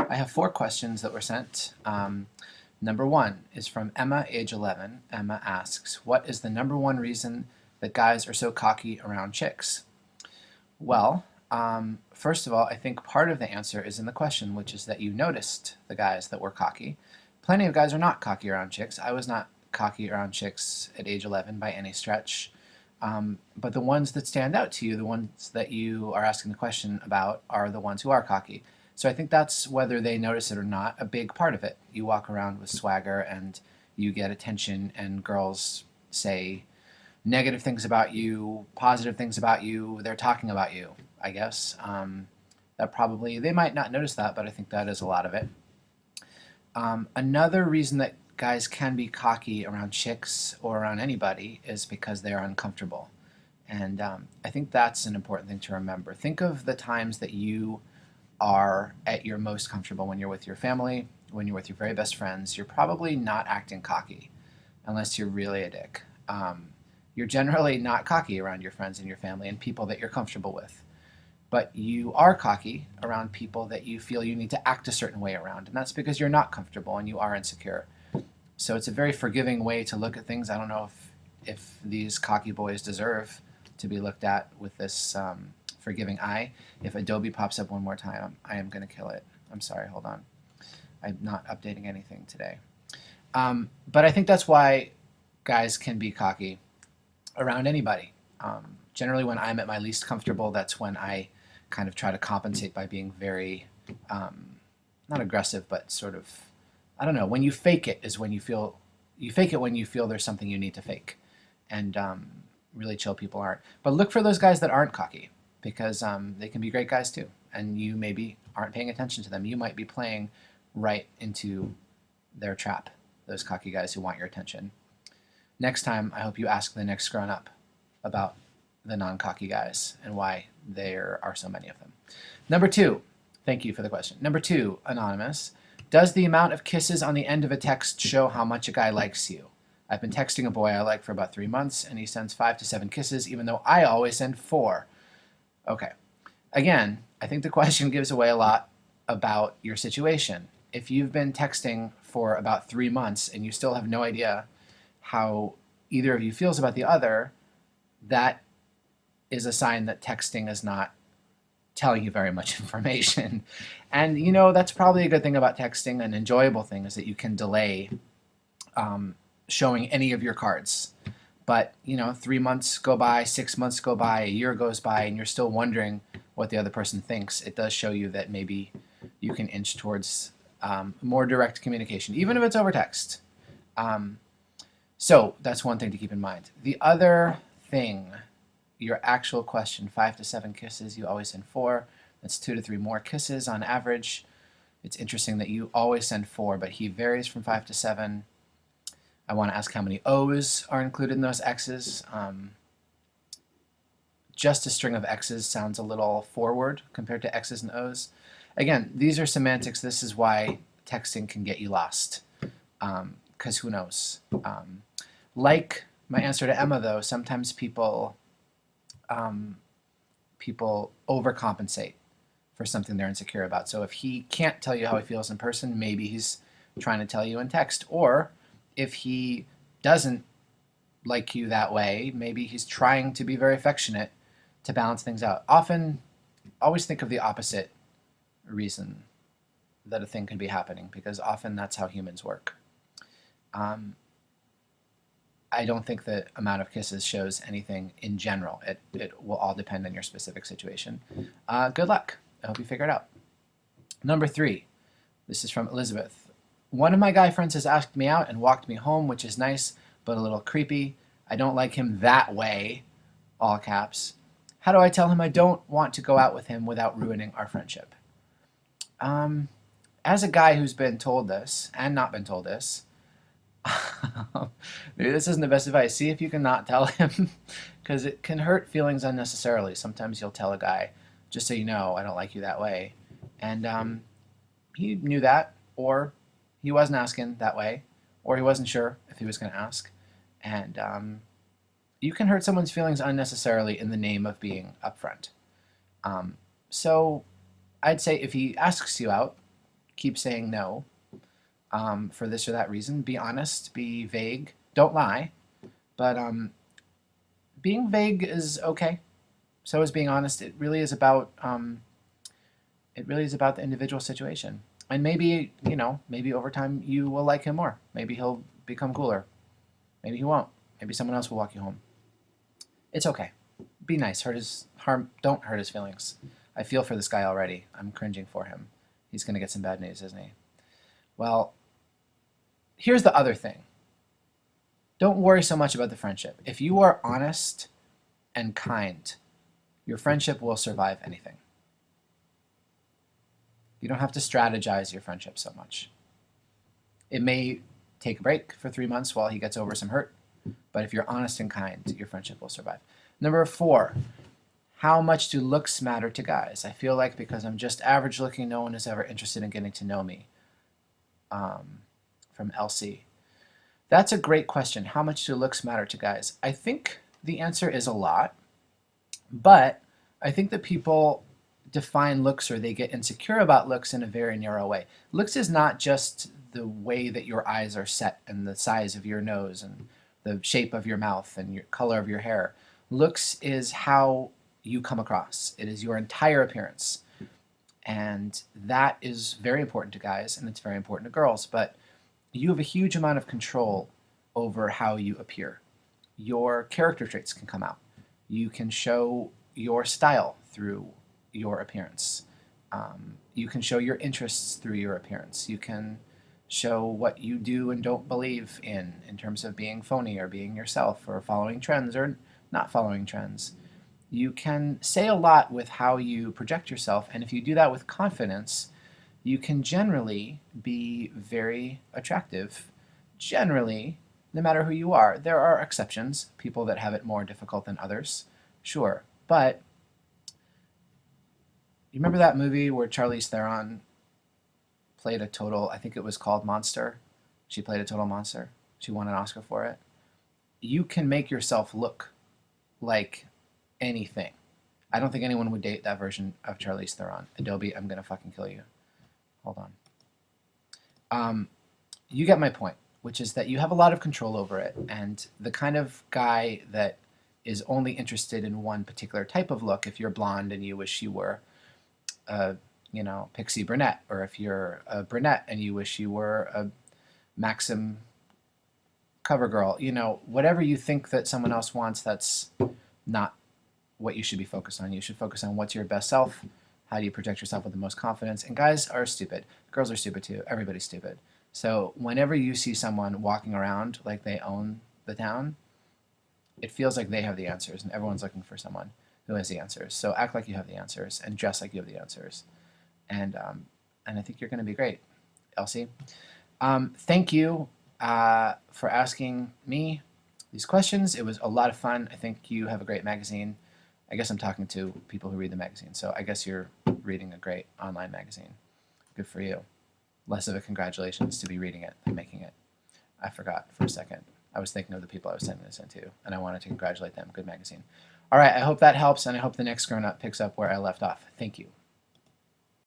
I have 4 questions that were sent. Number 1 is from Emma, age 11. Emma asks, what is the number 1 reason that guys are so cocky around chicks? Well, first of all, I think part of the answer is in the question, which is that you noticed the guys that were cocky. Plenty of guys are not cocky around chicks. I was not cocky around chicks at age 11 by any stretch. But the ones that stand out to you, the ones that you are asking the question about, are the ones who are cocky. So I think that's, whether they notice it or not, a big part of it. You walk around with swagger and you get attention, and girls say negative things about you, positive things about you. They're talking about you, I guess. That probably, they might not notice that, but I think that is a lot of it. Another reason that guys can be cocky around chicks or around anybody is because they are uncomfortable. And I think that's an important thing to remember. Think of the times that you are at your most comfortable, when you're with your family, when you're with your very best friends. You're probably not acting cocky unless you're really a dick. You're generally not cocky around your friends and your family and people that you're comfortable with. But you are cocky around people that you feel you need to act a certain way around, and that's because you're not comfortable and you are insecure. So it's a very forgiving way to look at things. I don't know if these cocky boys deserve to be looked at with this forgiving eye. If Adobe pops up one more time, I am going to kill it. I'm sorry, hold on. I'm not updating anything today. But I think that's why guys can be cocky around anybody. Generally, when I'm at my least comfortable, that's when I kind of try to compensate by being very, not aggressive, but sort of, I don't know, when you fake it is when you fake it when you feel there's something you need to fake. And really chill people aren't. But look for those guys that aren't cocky, because they can be great guys too. And you maybe aren't paying attention to them. You might be playing right into their trap, those cocky guys who want your attention. Next time, I hope you ask the next grown-up about the non-cocky guys and why there are so many of them. Number 2, thank you for the question. Number 2, anonymous. Does the amount of kisses on the end of a text show how much a guy likes you? I've been texting a boy I like for about 3 months, and he sends 5 to 7 kisses, even though I always send 4. Okay. Again, I think the question gives away a lot about your situation. If you've been texting for about 3 months and you still have no idea how either of you feels about the other, that is a sign that texting is not telling you very much information. And you know, that's probably a good thing about texting. An enjoyable thing is that you can delay showing any of your cards. But you know, 3 months go by, 6 months go by, a year goes by, and you're still wondering what the other person thinks. It does show you that maybe you can inch towards more direct communication, even if it's over text. So that's one thing to keep in mind. The other thing, your actual question, 5 to 7 kisses, you always send 4. That's 2 to 3 more kisses on average. It's interesting that you always send 4, but he varies from 5 to 7. I want to ask how many O's are included in those X's. Just a string of X's sounds a little forward compared to X's and O's. Again, these are semantics. This is why texting can get you lost, because who knows? Like my answer to Emma, though, sometimes people overcompensate for something they're insecure about. So if he can't tell you how he feels in person, maybe he's trying to tell you in text. Or if he doesn't like you that way, maybe he's trying to be very affectionate to balance things out. Always think of the opposite reason that a thing could be happening, because often that's how humans work. I don't think the amount of kisses shows anything in general. It will all depend on your specific situation. Good luck. I hope you figure it out. Number 3, this is from Elizabeth. One of my guy friends has asked me out and walked me home, which is nice, but a little creepy. I don't like him that way, all caps. How do I tell him I don't want to go out with him without ruining our friendship? As a guy who's been told this and not been told this, maybe this isn't the best advice. See if you can not tell him, because it can hurt feelings unnecessarily. Sometimes you'll tell a guy, just so you know, I don't like you that way. And he knew that, or he wasn't asking that way, or he wasn't sure if he was going to ask. And you can hurt someone's feelings unnecessarily in the name of being upfront. So I'd say if he asks you out, keep saying no for this or that reason. Be honest, be vague. Don't lie. But being vague is okay. So is being honest. It really is about the individual situation. And maybe, maybe over time you will like him more. Maybe he'll become cooler. Maybe he won't. Maybe someone else will walk you home. It's okay. Be nice. Don't hurt his feelings. I feel for this guy already. I'm cringing for him. He's going to get some bad news, isn't he? Well, here's the other thing. Don't worry so much about the friendship. If you are honest and kind, your friendship will survive anything. You don't have to strategize your friendship so much. It may take a break for 3 months while he gets over some hurt, but if you're honest and kind, your friendship will survive. Number 4, how much do looks matter to guys? I feel like because I'm just average looking, no one is ever interested in getting to know me. From Elsie. That's a great question. How much do looks matter to guys? I think the answer is a lot, but I think that people define looks, or they get insecure about looks, in a very narrow way. Looks is not just the way that your eyes are set and the size of your nose and the shape of your mouth and your color of your hair. Looks is how you come across. It is your entire appearance. And that is very important to guys, and it's very important to girls, but you have a huge amount of control over how you appear. Your character traits can come out. You can show your style through your appearance. You can show your interests through your appearance. You can show what you do and don't believe in terms of being phony or being yourself or following trends or not following trends. You can say a lot with how you project yourself, and if you do that with confidence, you can generally be very attractive. Generally, no matter who you are. There are exceptions, people that have it more difficult than others, sure. But you remember that movie where Charlize Theron played a total, I think it was called Monster? She played a total monster. She won an Oscar for it. You can make yourself look like anything. I don't think anyone would date that version of Charlize Theron. Adobe, I'm gonna fucking kill you. Hold on. You get my point, which is that you have a lot of control over it, and the kind of guy that is only interested in one particular type of look, if you're blonde and you wish you were a pixie brunette, or if you're a brunette and you wish you were a Maxim cover girl, whatever you think that someone else wants, that's not what you should be focused on. You should focus on what's your best self, how do you project yourself with the most confidence, and guys are stupid. Girls are stupid too. Everybody's stupid. So whenever you see someone walking around like they own the town, it feels like they have the answers, and everyone's looking for someone who has the answers. So act like you have the answers, and dress like you have the answers. And I think you're going to be great, Elsie. Thank you for asking me these questions. It was a lot of fun. I think you have a great magazine. I guess I'm talking to people who read the magazine, so I guess you're reading a great online magazine. Good for you. Less of a congratulations to be reading it than making it. I forgot for a second. I was thinking of the people I was sending this into, and I wanted to congratulate them. Good magazine. All right, I hope that helps, and I hope the next Grown Up picks up where I left off. Thank you.